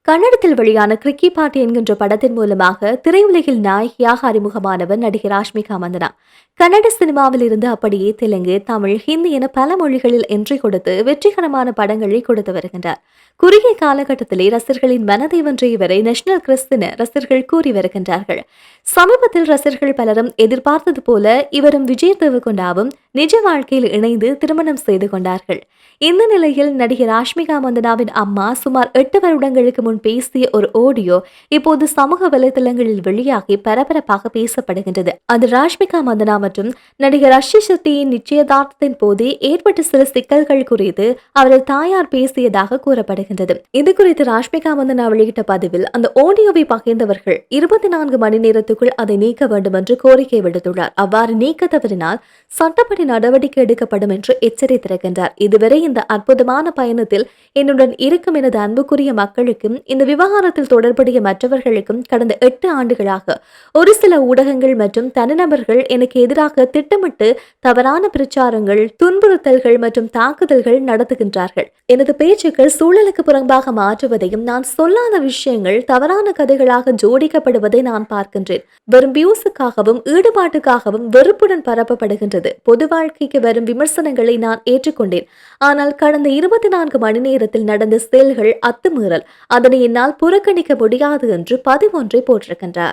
கன்னடத்தில் வெளியான கிரிக்கி பாட்டி என்கின்ற படத்தின் மூலமாக திரையுலகில் நாயகியாக அறிமுகமானவர் நடிகை ராஷ்மிகா மந்தனா. கன்னட சினிமாவில் இருந்து அப்படியே தெலுங்கு, தமிழ், ஹிந்தி என பல மொழிகளில் என்ட்ரி கொடுத்து வெற்றிகரமான படங்களை கொடுத்து வருகின்றார். குறுகிய காலகட்டத்திலே ரசிகர்களின் மனதை வென்ற இவரை நேஷனல் கிறிஸ் என ரசிகர்கள் கூறி வருகின்றார்கள். சமீபத்தில் ரசிகர்கள் பலரும் எதிர்பார்த்தது போல இவரும் விஜய் தேவகொண்டாவும் நிஜ வாழ்க்கையில் இணைந்து திருமணம் செய்து கொண்டார்கள். இந்த நிலையில் நடிகை ராஷ்மிகா மந்தனாவின் அம்மா சுமார் 8 வருடங்களுக்கு முன் பேசிய ஒரு ஆடியோ இப்போது சமூக வலைதளங்களில் வெளியாகி பரபரப்பாக பேசப்படுகின்றது. அது ராஷ்மிகா மந்தனா மற்றும் நடிகர் அஷி ஷெட்டியின் நிச்சயதார்த்தத்தின் போது ஏற்பட்ட சில சிக்கல்கள் குறித்து அவரது தாயார் பேசியதாக கூறப்படுகின்றது. இது குறித்து ராஷ்மிகா மந்தனா வெளியிட்ட பதிவில் அந்த ஆடியோவை பகிர்ந்தவர்கள் 24 மணி நேரத்துக்குள் அதை நீக்க வேண்டும் என்று கோரிக்கை விடுத்துள்ளார். அவ்வாறு நீக்க தவறினால் சட்டப்படி நடவடிக்கை எடுக்கப்படும் என்று எச்சரித்திருக்கின்றார். இதுவரை இந்த அற்புதமான பயணத்தில் என்னுடன் இருக்கும் எனது அன்புக்குரிய மக்களுக்கும் இந்த விவகாரத்தில் தொடர்புடைய மற்றவர்களுக்கும் கடந்த 8 ஆண்டுகளாக ஒரு சில ஊடகங்கள் மற்றும் தனிநபர்கள் எனக்கு எதிராக திட்டமிட்டு தவறான பிரச்சாரங்கள், துன்புறுத்தல்கள் மற்றும் தாக்குதல்கள் நடத்துகின்றார்கள். எனது பேச்சுக்கள் சூழலுக்கு புறம்பாக மாற்றுவதையும் நான் சொல்லாத விஷயங்கள் தவறான கதைகளாக ஜோடிக்கப்படுவதை நான் பார்க்கின்றேன். வெறும் வியூஸுக்காகவும் ஈடுபாட்டுக்காகவும் வெறுப்புடன் பரப்பப்படுகின்றது. பொது வாழ்க்கைக்கு வரும் விமர்சனங்களை நான் ஏற்றுக்கொண்டேன். ஆனால் கடந்த 24 மணி நேரத்தில் நடந்த செயல்கள் அத்துமீறல். அதனை என்னால் புறக்கணிக்க முடியாது என்று பதிவொன்றை போட்டிருக்கின்றார்.